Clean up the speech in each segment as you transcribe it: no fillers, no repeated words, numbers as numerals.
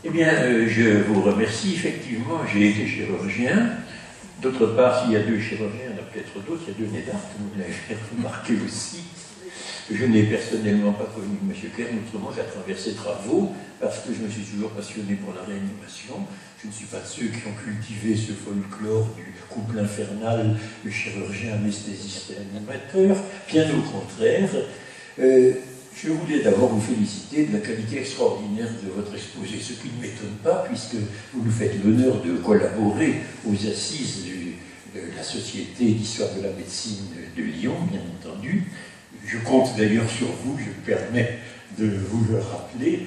Eh bien, je vous remercie. Effectivement, j'ai été chirurgien. D'autre part, s'il y a deux chirurgiens, il y en a peut-être d'autres, il y a deux Nédartes, vous l'avez remarqué aussi. Je n'ai personnellement pas connu M. Kern, autrement qu'à travers ses travaux, parce que je me suis toujours passionné pour la réanimation. Je ne suis pas de ceux qui ont cultivé ce folklore du couple infernal, le chirurgien, anesthésiste et animateur. Bien au contraire. Je voulais d'abord vous féliciter de la qualité extraordinaire de votre exposé, ce qui ne m'étonne pas, puisque vous nous faites l'honneur de collaborer aux assises de la Société d'histoire de la médecine de Lyon, bien entendu. Je compte d'ailleurs sur vous, je me permets de vous le rappeler,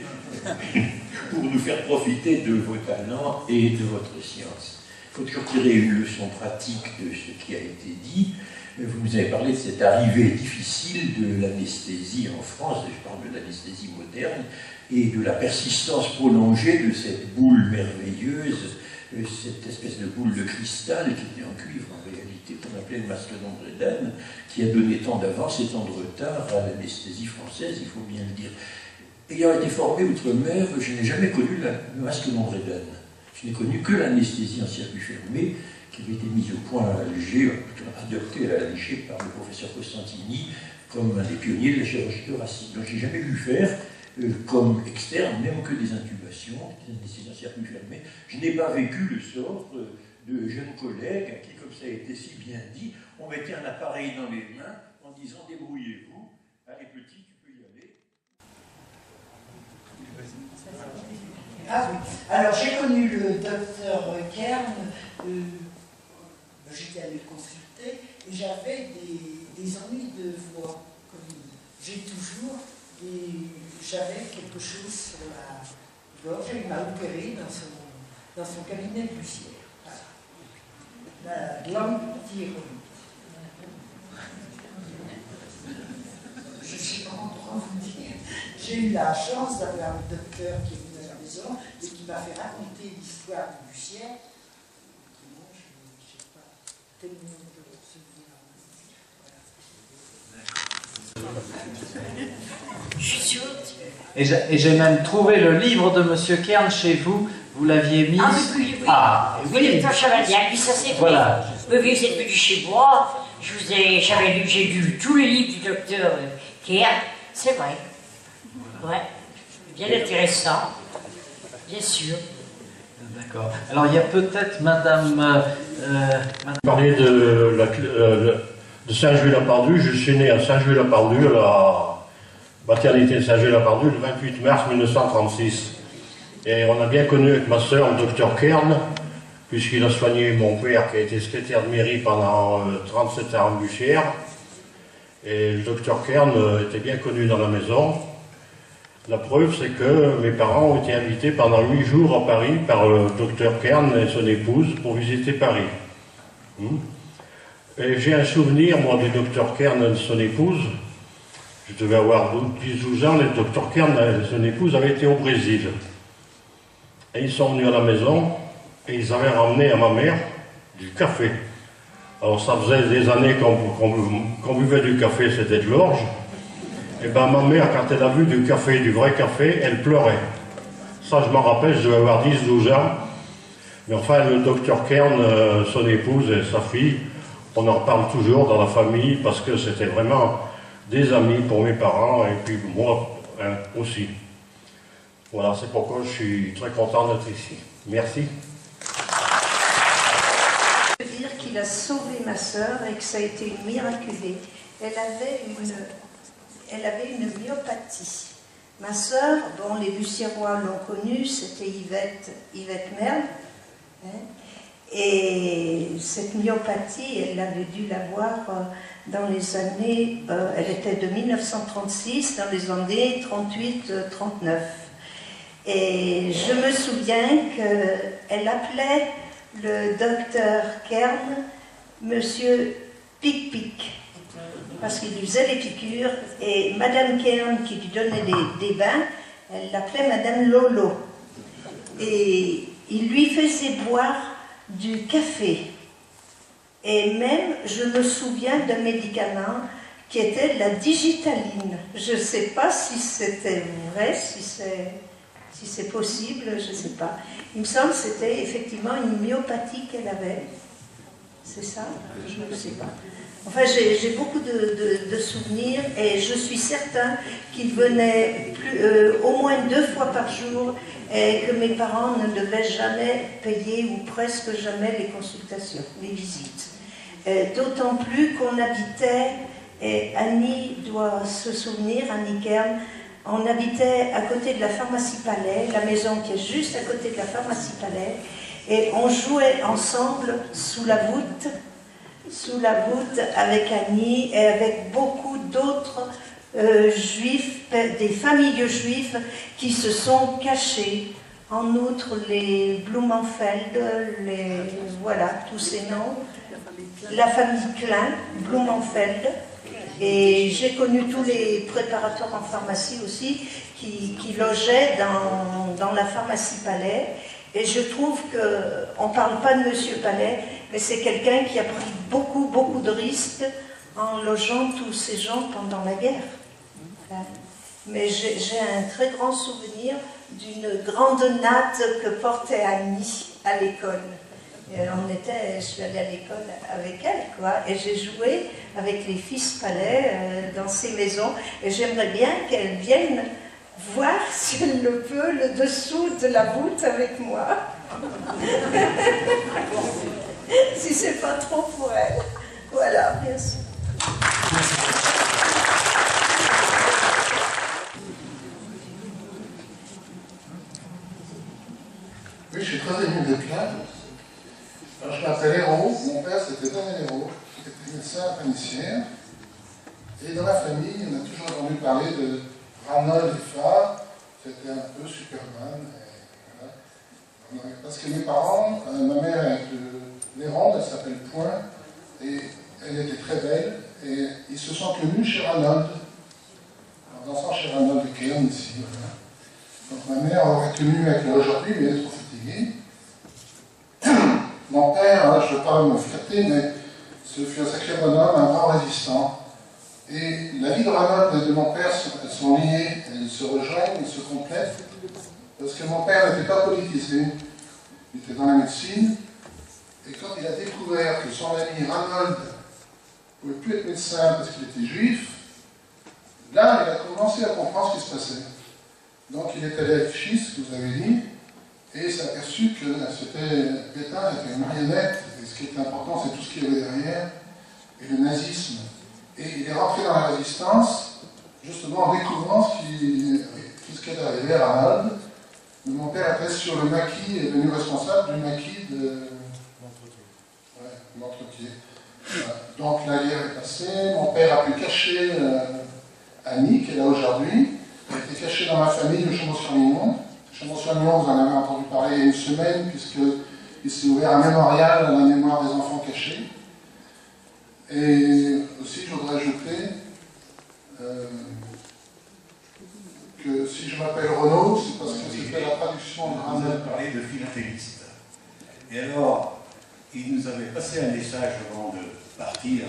pour nous faire profiter de vos talents et de votre science. Il faut toujours tirer une leçon pratique de ce qui a été dit. Vous nous avez parlé de cette arrivée difficile de l'anesthésie en France, je parle de l'anesthésie moderne, et de la persistance prolongée de cette boule merveilleuse, cette espèce de boule de cristal qui était en cuivre en réalité, qu'on appelait le masque d'Andrédan, qui a donné tant d'avance et tant de retard à l'anesthésie française, il faut bien le dire. Ayant été formé outre-mer, je n'ai jamais connu le masque d'Andrédan. Je n'ai connu que l'anesthésie en circuit fermé, qui avait été mise au point à Alger, adoptée à Alger par le professeur Costantini, comme un des pionniers de la chirurgie thoracique. Donc je n'ai jamais vu faire, comme externe, même que des intubations, des anesthésies en circuit fermé. Je n'ai pas vécu le sort de jeunes collègues à qui, comme ça a été si bien dit, on mettait un appareil dans les mains en disant débrouillez-vous, allez petit, tu peux y aller. Ah oui, alors j'ai connu le docteur Kern, j'étais allée le consulter et j'avais des ennuis de voix, comme j'ai toujours, et j'avais quelque chose sur la gorge, il m'a opéré dans son cabinet de Lucière. Voilà. La glande thyroïde. Je ne sais pas comment vous dire. J'ai eu la chance d'avoir un docteur qui est venu à la maison et qui m'a fait raconter l'histoire de Lucière. Moi, je n'ai pas tellement de souvenirs. Je suis sûre. Et j'ai même trouvé le livre de Monsieur Kern chez vous. Vous l'aviez mis. Ah oui, oui. Ah, oui. Docteur Chavalier, puis ça c'est voilà. vrai. Vous êtes venu chez moi, j'ai lu tous les livres du docteur Kern, c'est vrai. Ouais, bien intéressant, bien sûr. D'accord. Alors il y a peut-être Madame... Parler de Saint-Jules-la-Pardue. Je suis né à Saint-Jules-la-Pardue, à la maternité de Saint-Jules-la-Pardue, le 28 mars 1936. Et on a bien connu avec ma soeur le docteur Kern, puisqu'il a soigné mon père qui a été secrétaire de mairie pendant 37 ans en Bussière. Et le docteur Kern était bien connu dans la maison. La preuve, c'est que mes parents ont été invités pendant 8 jours à Paris par le docteur Kern et son épouse pour visiter Paris. Et j'ai un souvenir, moi, du docteur Kern et de son épouse. Je devais avoir 10-12 ans, le docteur Kern et son épouse avaient été au Brésil. Et ils sont venus à la maison et ils avaient ramené à ma mère du café. Alors ça faisait des années qu'on buvait du café, c'était de l'orge. Et bien ma mère, quand elle a vu du café, du vrai café, elle pleurait. Ça je m'en rappelle, je devais avoir 10-12 ans. Mais enfin le docteur Kern, son épouse et sa fille, on en parle toujours dans la famille parce que c'était vraiment des amis pour mes parents et puis moi aussi. Voilà, c'est pourquoi je suis très content d'être ici. Merci. Je veux dire qu'il a sauvé ma sœur et que ça a été une miraculée. Elle avait une myopathie. Ma sœur, dont les Bussiérois l'ont connue, c'était Yvette Merle. Et cette myopathie, elle avait dû l'avoir dans les années, elle était de 1936, dans les années 38-39. Et je me souviens qu'elle appelait le docteur Kern Monsieur Pic-Pic, parce qu'il lui faisait les piqûres, et Madame Kern, qui lui donnait des bains, elle l'appelait Madame Lolo. Et il lui faisait boire du café. Et même, je me souviens d'un médicament qui était la digitaline. Je ne sais pas si c'était vrai, si Si c'est possible, je ne sais pas. Il me semble que c'était effectivement une myopathie qu'elle avait. C'est ça? Je ne sais pas. Enfin, j'ai beaucoup de souvenirs et je suis certain qu'il venait au moins 2 fois par jour et que mes parents ne devaient jamais payer ou presque jamais les consultations, les visites. D'autant plus qu'on habitait, et Annie doit se souvenir, Annie Kern, on habitait à côté de la pharmacie Palais, la maison qui est juste à côté de la pharmacie Palais, et on jouait ensemble sous la voûte avec Annie et avec beaucoup d'autres juifs, des familles juives qui se sont cachés. En outre, les Blumenfeld, voilà, tous ces noms. La famille Klein, Blumenfeld. Et j'ai connu tous les préparateurs en pharmacie aussi qui logeaient dans la pharmacie Palais. Et je trouve qu'on ne parle pas de Monsieur Palais, mais c'est quelqu'un qui a pris beaucoup, beaucoup de risques en logeant tous ces gens pendant la guerre. Voilà. Mais j'ai un très grand souvenir d'une grande natte que portait Annie à l'école. Je suis allée à l'école avec elle, quoi, et j'ai joué avec les fils Palais dans ces maisons, et j'aimerais bien qu'elle vienne voir, si elle le peut, le dessous de la voûte avec moi. Si c'est pas trop pour elle. Voilà, merci. Oui, je suis très ému d'être là. Alors, je m'appelle Hérault, mon père c'était Daniel Hérault, qui était médecin pharmacien. Et dans la famille, on a toujours entendu parler de Ranald Effa, c'était un peu Superman. Voilà. Parce que mes parents, ma mère est de Lérande, elle s'appelle Point, et elle était très belle, et ils se sont connus chez Ranald, en dansant chez Ranald de Kern ici. Voilà. Donc ma mère aurait tenu avec elle aujourd'hui, mais elle est trop fatiguée. Mon père, je ne veux pas me flatter, mais ce fut un sacré bonhomme, un grand résistant. Et la vie de Ranald et de mon père sont liées, elles se rejoignent, elles se complètent, parce que mon père n'était pas politisé, il était dans la médecine, et quand il a découvert que son ami Ranald ne pouvait plus être médecin parce qu'il était juif, là, il a commencé à comprendre ce qui se passait. Donc il est allé à Vichy, ce que vous avez dit, et il s'est aperçu que Pétain était une marionnette, et ce qui est important, c'est tout ce qu'il y avait derrière, et le nazisme. Et il est rentré dans la résistance, justement en découvrant tout ce qui est arrivé à Ranald. Mon père était sur le maquis, est devenu responsable du maquis de Montrepied. Voilà. Donc la guerre est passée, mon père a pu cacher Annie, qui est là aujourd'hui. Elle était cachée dans ma famille au Chambon-sur-Lignon. Chambon-sur-Lignon, vous en avez entendu parler il y a une semaine, puisqu'il s'est ouvert un mémorial à la mémoire des enfants cachés. Et aussi, je voudrais ajouter que si je m'appelle Renaud, c'est parce que c'était la traduction de Ranald. Vous avez parlé de philatéliste. Et alors, il nous avait passé un message avant de partir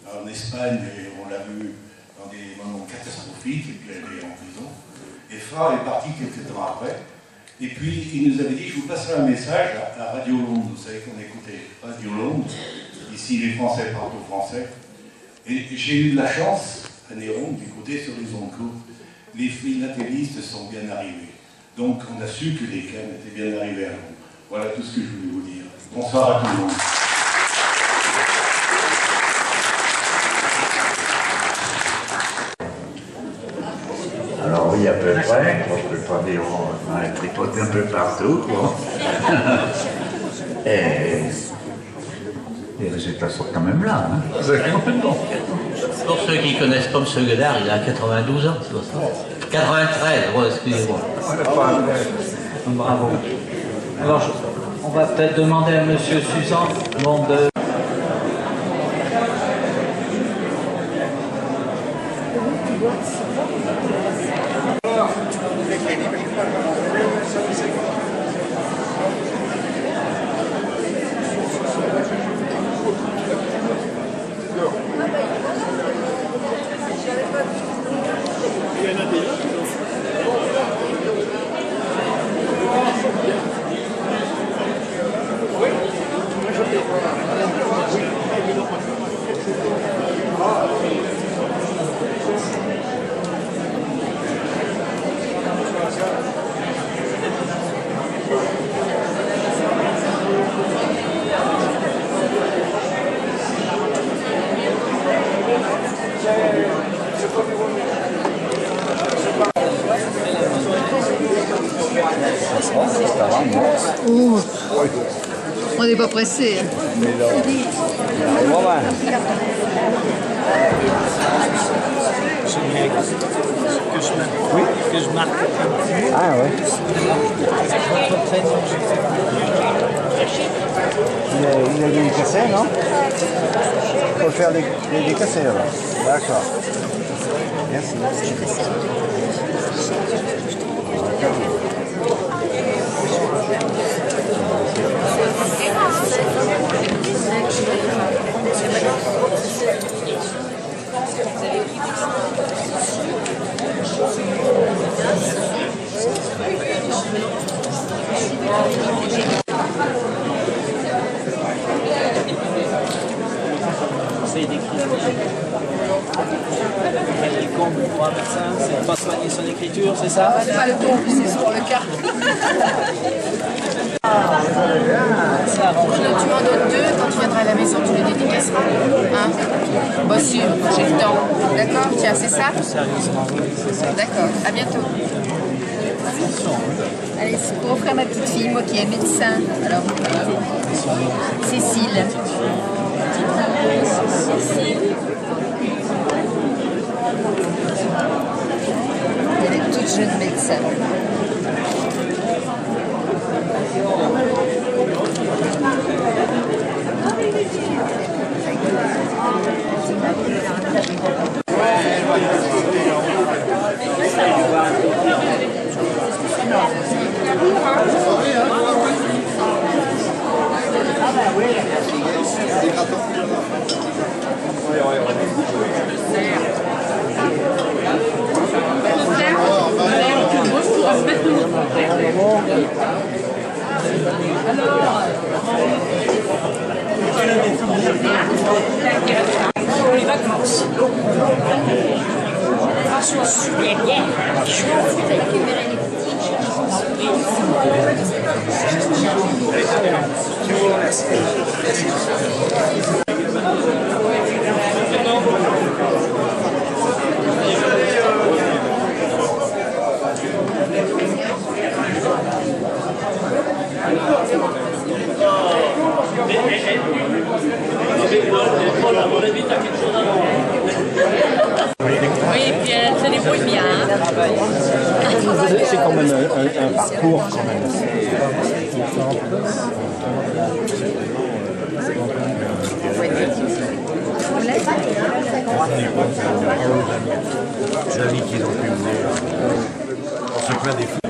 en Espagne, et on l'a vu dans des moments catastrophiques, et puis elle est en prison. Et Fra est parti quelques temps après. Et puis, il nous avait dit, je vous passerai un message à Radio Londres. Vous savez qu'on écoutait Radio Londres. Ici, les Français parlent au français. Et j'ai eu la chance, à Néron, d'écouter sur les ondes courtes. Les philatélistes sont bien arrivés. Donc, on a su que les Kern étaient bien arrivés à Londres. Voilà tout ce que je voulais vous dire. Bonsoir à tout le monde. Alors oui, à peu près, on ne peut pas dire, on a tripoté un peu partout, quoi. Et les résultats sont quand même là, hein. Pour ceux qui ne connaissent pas M. Godard, il a 92 ans, c'est pour ça. 93, oh, excusez-moi. Bravo. Alors, on va peut-être demander à M. Suzan de... Ouh. On n'est pas pressé. Oui, que je marque. Ah ouais. Il a des cassés, non? Il faut faire des cassés alors. D'accord. Merci. C'est d'écrire. Le comble pour un médecin, c'est de ne pas soigner son écriture, c'est ça? Pas le comble, c'est sur le cas. C'est arrangé. Tu m'en donnes 2, quand tu viendras à la maison, tu les dédicaceras. Hein? Bon, sûr, j'ai le temps. D'accord? Tiens, c'est ça? Sérieusement, oui, c'est ça. D'accord, à bientôt. Allez, c'est pour offrir à ma petite fille, moi qui est médecin. Alors, Cécile. Elle est toute jeune médecin. Les vacances. Franchement, super bien. Oui, et puis elle se débrouille bien. C'est quand même un parcours quand même. Les amis qu'ils ont pu mener, on se plaint des fous.